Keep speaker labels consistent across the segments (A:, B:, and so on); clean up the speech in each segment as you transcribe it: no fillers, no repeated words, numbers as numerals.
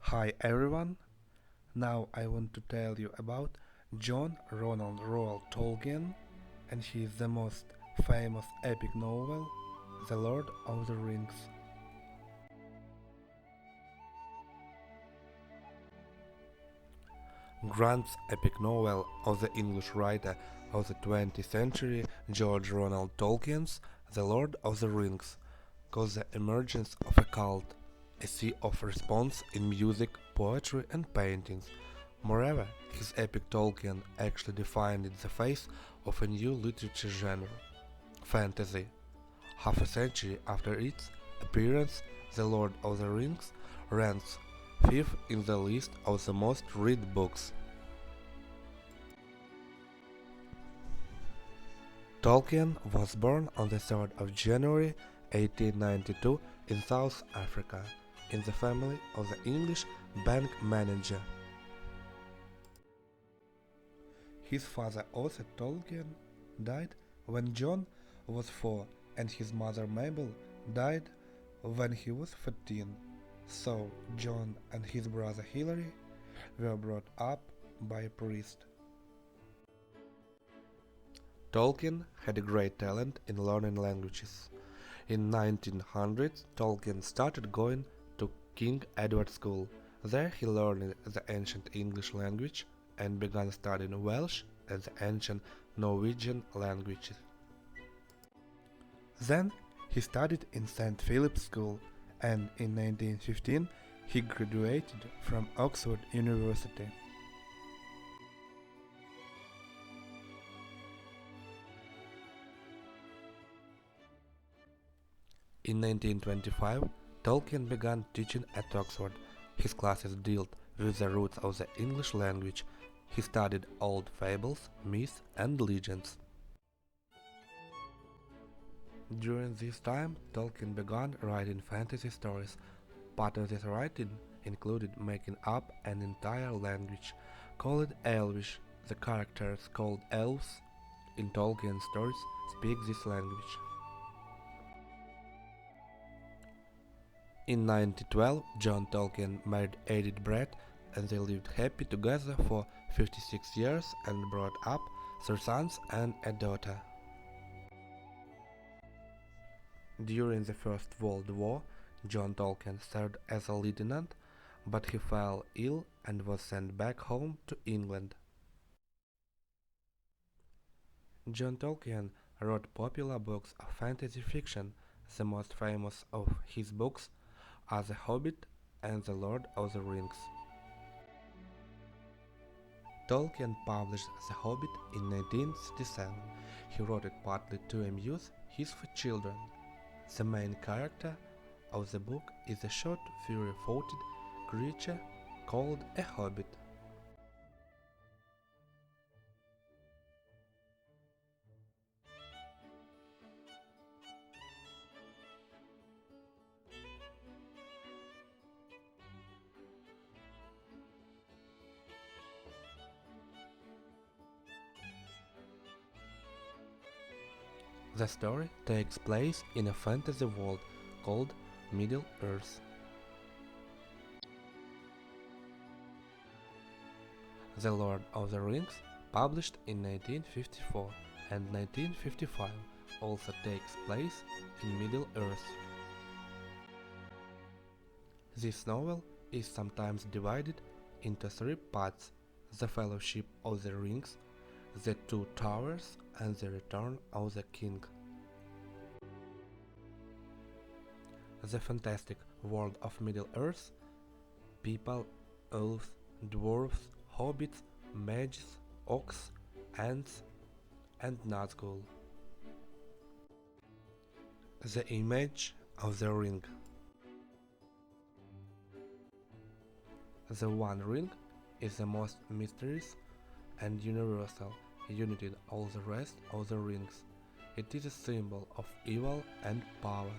A: Hi everyone, now I want to tell you about John Ronald Reuel Tolkien, and he is the most famous epic novel, The Lord of the Rings. Grant's epic novel of the English writer of the 20th century, George Ronald Tolkien's The Lord of the Rings, caused the emergence of a cult, a sea of response in music, poetry and paintings. Moreover, his epic Tolkien actually defined the face of a new literature genre, fantasy. Half a century after its appearance, The Lord of the Rings ranks fifth in the list of the most read books. Tolkien was born on the 3rd of January 1892 in South Africa, in the family of the English bank manager. His father, Arthur Tolkien, died when John was 4 and his mother Mabel died when he was 14. So John and his brother Hilary were brought up by a priest. Tolkien had a great talent in learning languages. In 1900, Tolkien started going to King Edward School. There he learned the ancient English language and began studying Welsh and the ancient Norwegian languages. Then he studied in St. Philip's School, and in 1915 he graduated from Oxford University. In 1925, Tolkien began teaching at Oxford. His classes dealt with the roots of the English language. He studied old fables, myths and legends. During this time, Tolkien began writing fantasy stories. Part of this writing included making up an entire language, called Elvish. The characters called elves in Tolkien stories speak this language. In 1912, John Tolkien married Edith Brett and they lived happy together for 56 years and brought up 3 sons and a daughter. During the First World War, John Tolkien served as a lieutenant, but he fell ill and was sent back home to England. John Tolkien wrote popular books of fantasy fiction. The most famous of his books are The Hobbit and The Lord of the Rings. Tolkien published The Hobbit in 1937. He wrote it partly to amuse his 4 children. The main character of the book is a short, furry-footed creature called a hobbit. The story takes place in a fantasy world called Middle Earth. The Lord of the Rings, published in 1954 and 1955, also takes place in Middle Earth. This novel is sometimes divided into 3 parts: The Fellowship of the Rings, The Two Towers and The Return of the King. The fantastic world of Middle-earth: people, elves, dwarves, hobbits, mages, orcs, ents, and Nazgul. The image of the ring. The One Ring is the most mysterious and universal, uniting all the rest of the rings. It is a symbol of evil and power.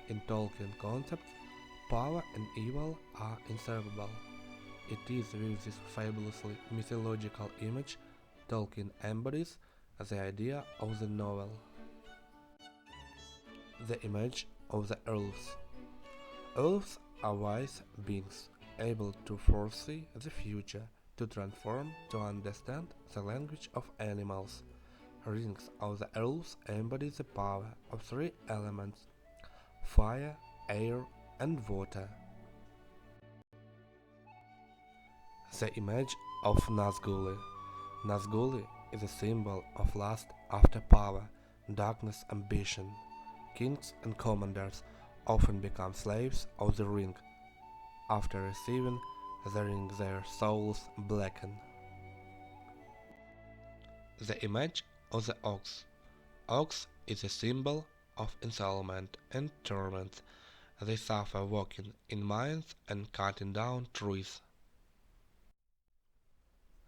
A: In Tolkien concepts, power and evil are inseparable. It is with this fabulously mythological image Tolkien embodies the idea of the novel. The image of the elves. Elves are wise beings able to foresee the future, to transform, to understand the language of animals. Rings of the Earth embody the power of three elements: fire, air, and water. The image of Nazgûl. Nazgûl is a symbol of lust after power, darkness, ambition. Kings and commanders often become slaves of the ring. After receiving the ring, their souls blacken. The image of the ox. Ox is a symbol of isolement and torment. They suffer walking in mines and cutting down trees.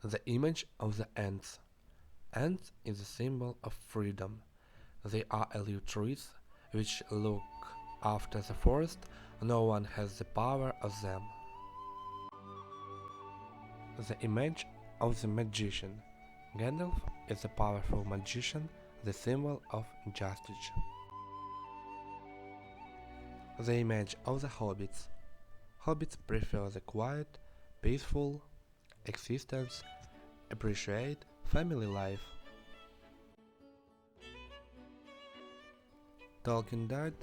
A: The image of the ants. Ants is a symbol of freedom. They are aloof trees which look after the forest. No one has the power of them. The image of the magician. Gandalf is a powerful magician, the symbol of justice. The image of the hobbits. Hobbits prefer the quiet, peaceful existence, appreciate family life. Tolkien died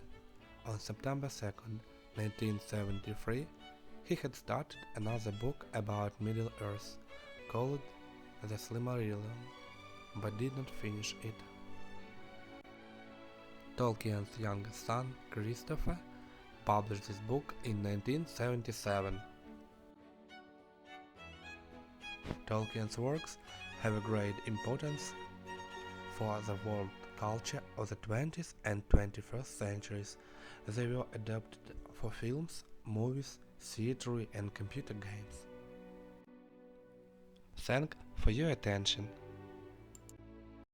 A: on September 2nd, 1973. He had started another book about Middle-earth, called The Silmarillion, but did not finish it. Tolkien's youngest son, Christopher, published this book in 1977. Tolkien's works have a great importance for the world culture of the 20th and 21st centuries. They were adapted for films, movies, theatre and computer games. Thanks for your attention.